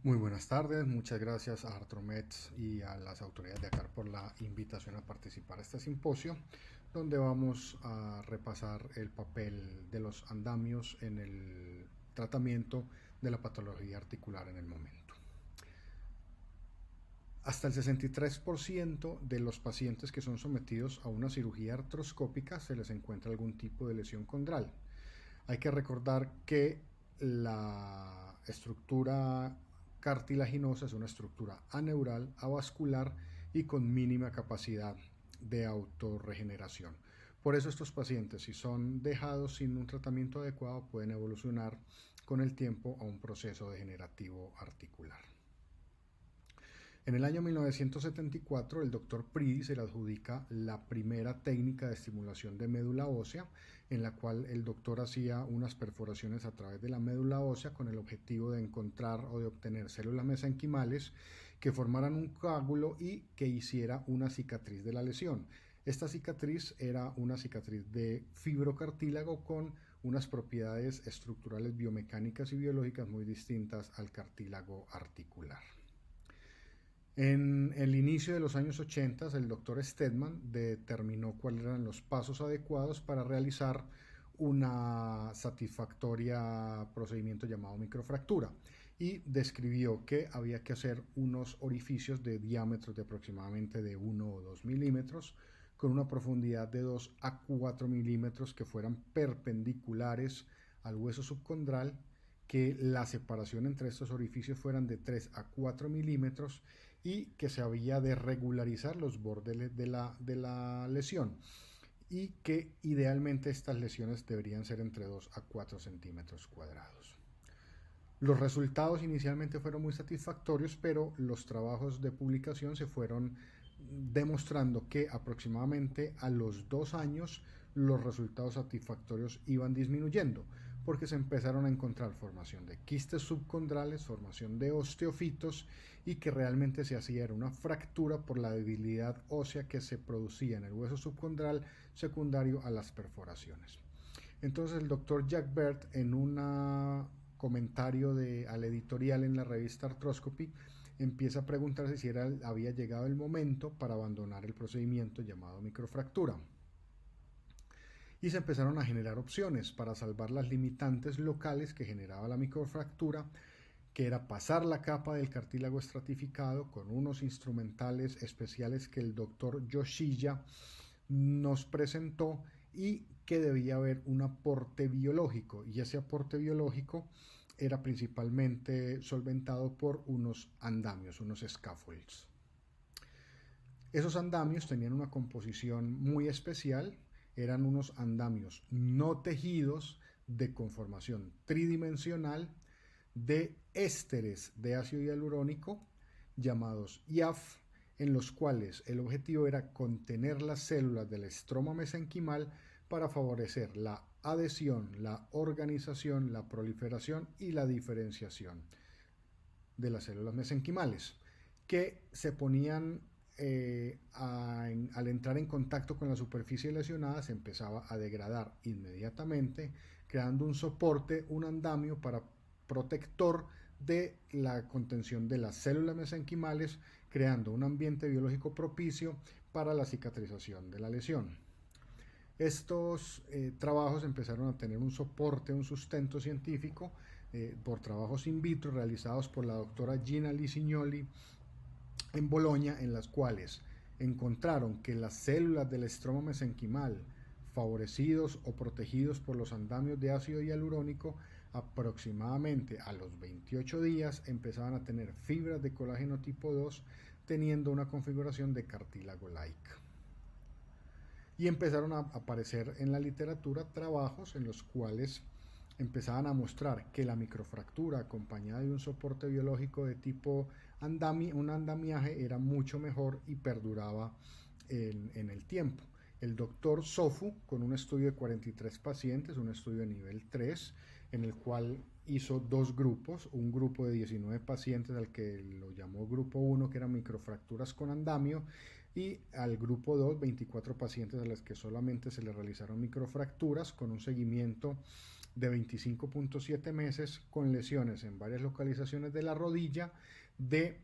Muy buenas tardes, muchas gracias a Artromets y a las autoridades de ACAR por la invitación a participar a este simposio, donde vamos a repasar el papel de los andamios en el tratamiento de la patología articular en el momento. Hasta el 63% de los pacientes que son sometidos a una cirugía artroscópica se les encuentra algún tipo de lesión condral. Hay que recordar que la estructura cartilaginosa es una estructura aneural, avascular y con mínima capacidad de autorregeneración. Por eso estos pacientes, si son dejados sin un tratamiento adecuado, pueden evolucionar con el tiempo a un proceso degenerativo articular. En el año 1974, el doctor Pridi se le adjudica la primera técnica de estimulación de médula ósea, en la cual el doctor hacía unas perforaciones a través de la médula ósea con el objetivo de encontrar o de obtener células mesenquimales que formaran un coágulo y que hiciera una cicatriz de la lesión. Esta cicatriz era una cicatriz de fibrocartílago con unas propiedades estructurales biomecánicas y biológicas muy distintas al cartílago articular. En el inicio de los años 80, el doctor Stedman determinó cuáles eran los pasos adecuados para realizar una satisfactoria procedimiento llamado microfractura y describió que había que hacer unos orificios de diámetros de aproximadamente de 1 o 2 milímetros con una profundidad de 2 a 4 milímetros que fueran perpendiculares al hueso subcondral, que la separación entre estos orificios fueran de 3 a 4 milímetros y que se había de regularizar los bordes de la lesión y que idealmente estas lesiones deberían ser entre 2 a 4 centímetros cuadrados. Los resultados inicialmente fueron muy satisfactorios, pero los trabajos de publicación se fueron demostrando que aproximadamente a los 2 años los resultados satisfactorios iban disminuyendo, porque se empezaron a encontrar formación de quistes subcondrales, formación de osteofitos y que realmente se hacía era una fractura por la debilidad ósea que se producía en el hueso subcondral secundario a las perforaciones. Entonces el doctor Jack Bert en un comentario al editorial en la revista Arthroscopy empieza a preguntarse si había llegado el momento para abandonar el procedimiento llamado microfractura. Y se empezaron a generar opciones para salvar las limitantes locales que generaba la microfractura, que era pasar la capa del cartílago estratificado con unos instrumentales especiales que el doctor Yoshiya nos presentó y que debía haber un aporte biológico, y ese aporte biológico era principalmente solventado por unos andamios, unos scaffolds. Esos andamios tenían una composición muy especial, eran unos andamios no tejidos de conformación tridimensional de ésteres de ácido hialurónico llamados IAF, en los cuales el objetivo era contener las células del estroma mesenquimal para favorecer la adhesión, la organización, la proliferación y la diferenciación de las células mesenquimales, que se ponían al entrar en contacto con la superficie lesionada se empezaba a degradar inmediatamente, creando un soporte, un andamio para protector de la contención de las células mesenquimales, creando un ambiente biológico propicio para la cicatrización de la lesión. Estos trabajos empezaron a tener un soporte, un sustento científico por trabajos in vitro realizados por la doctora Gina Lisignoli en Bolonia, en las cuales encontraron que las células del estroma mesenquimal favorecidos o protegidos por los andamios de ácido hialurónico aproximadamente a los 28 días empezaban a tener fibras de colágeno tipo 2 teniendo una configuración de cartílago-like. Y empezaron a aparecer en la literatura trabajos en los cuales empezaban a mostrar que la microfractura acompañada de un soporte biológico de tipo un andamiaje era mucho mejor y perduraba en el tiempo. El doctor Sofu, con un estudio de 43 pacientes, un estudio de nivel 3, en el cual hizo dos grupos, un grupo de 19 pacientes al que lo llamó grupo 1, que eran microfracturas con andamio, y al grupo 2, 24 pacientes a los que solamente se le realizaron microfracturas con un seguimiento de 25.7 meses con lesiones en varias localizaciones de la rodilla de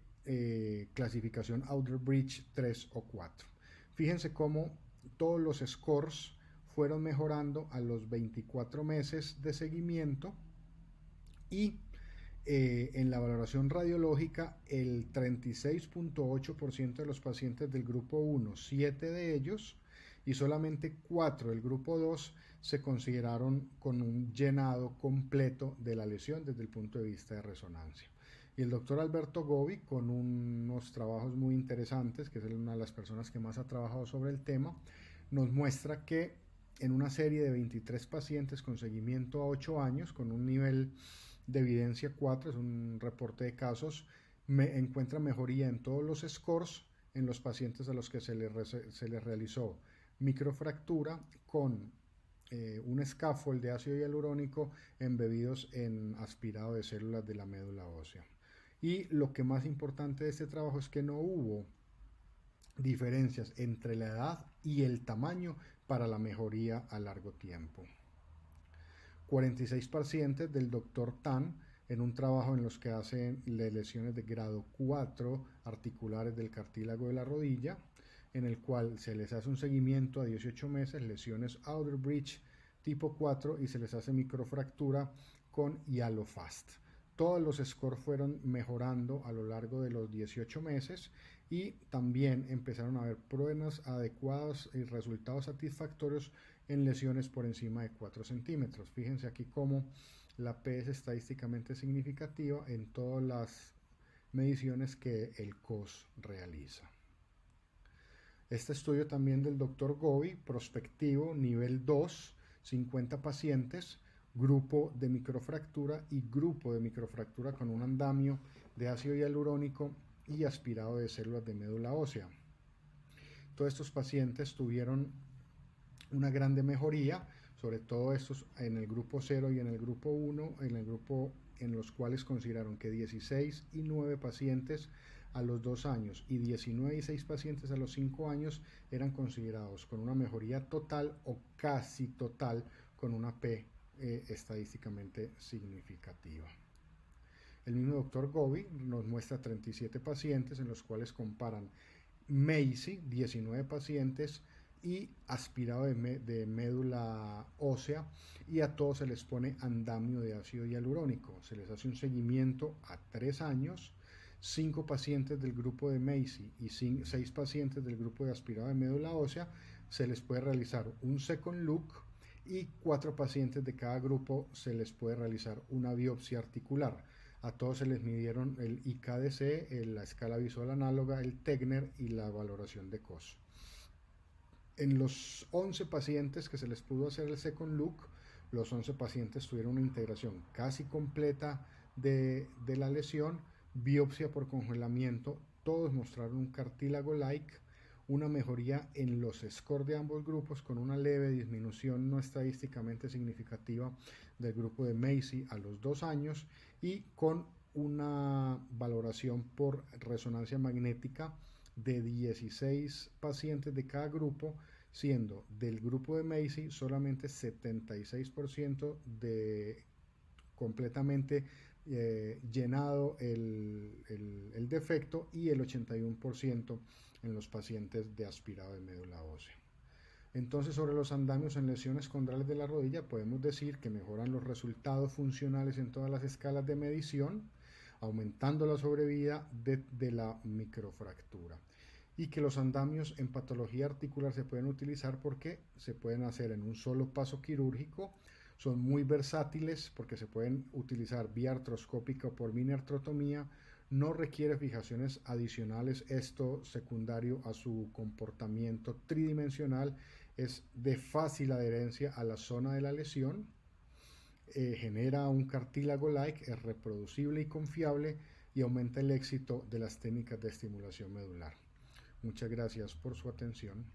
clasificación Outer Bridge 3 o 4. Fíjense cómo todos los scores fueron mejorando a los 24 meses de seguimiento y en la valoración radiológica el 36.8% de los pacientes del grupo 1, 7 de ellos y solamente 4 del grupo 2 se consideraron con un llenado completo de la lesión desde el punto de vista de resonancia. Y el doctor Alberto Gobi, con unos trabajos muy interesantes, que es una de las personas que más ha trabajado sobre el tema, nos muestra que en una serie de 23 pacientes con seguimiento a 8 años, con un nivel de evidencia 4, es un reporte de casos, encuentra mejoría en todos los scores en los pacientes a los que se les realizó microfractura con un scaffold de ácido hialurónico embebidos en aspirado de células de la médula ósea. Y lo que más importante de este trabajo es que no hubo diferencias entre la edad y el tamaño para la mejoría a largo tiempo. 46 pacientes del Dr. Tan en un trabajo en los que hacen lesiones de grado 4 articulares del cartílago de la rodilla, en el cual se les hace un seguimiento a 18 meses, lesiones Outer Bridge tipo 4 y se les hace microfractura con Hyalofast. Todos los scores fueron mejorando a lo largo de los 18 meses y también empezaron a haber pruebas adecuadas y resultados satisfactorios en lesiones por encima de 4 centímetros. Fíjense aquí cómo la P es estadísticamente significativa en todas las mediciones que el COS realiza. Este estudio también del Dr. Gobi, prospectivo, nivel 2, 50 pacientes, grupo de microfractura y grupo de microfractura con un andamio de ácido hialurónico y aspirado de células de médula ósea. Todos estos pacientes tuvieron una grande mejoría, sobre todo estos en el grupo 0 y en el grupo 1, en los cuales consideraron que 16 y 9 pacientes a los 2 años y 19 y 6 pacientes a los 5 años eran considerados con una mejoría total o casi total con una P estadísticamente significativa. El mismo doctor Gobi nos muestra 37 pacientes en los cuales comparan MACI, 19 pacientes, y aspirado de médula ósea, y a todos se les pone andamio de ácido hialurónico. Se les hace un seguimiento a 3 años, 5 pacientes del grupo de MACI y 6 pacientes del grupo de aspirado de médula ósea se les puede realizar un second look y 4 pacientes de cada grupo se les puede realizar una biopsia articular. A todos se les midieron el IKDC, la escala visual análoga, el Tegner y la valoración de COS. En los 11 pacientes que se les pudo hacer el second look, los 11 pacientes tuvieron una integración casi completa de la lesión, biopsia por congelamiento, todos mostraron un cartílago-like, una mejoría en los scores de ambos grupos con una leve disminución no estadísticamente significativa del grupo de MACI a los 2 años y con una valoración por resonancia magnética de 16 pacientes de cada grupo, siendo del grupo de MACI solamente 76% de completamente llenado el defecto y el 81% en los pacientes de aspirado de médula ósea. Entonces, sobre los andamios en lesiones condrales de la rodilla, podemos decir que mejoran los resultados funcionales en todas las escalas de medición, aumentando la sobrevida de la microfractura. Y que los andamios en patología articular se pueden utilizar porque se pueden hacer en un solo paso quirúrgico, son muy versátiles porque se pueden utilizar vía artroscópica o por mini artrotomía, no requiere fijaciones adicionales, esto secundario a su comportamiento tridimensional, es de fácil adherencia a la zona de la lesión, genera un cartílago-like, es reproducible y confiable y aumenta el éxito de las técnicas de estimulación medular. Muchas gracias por su atención.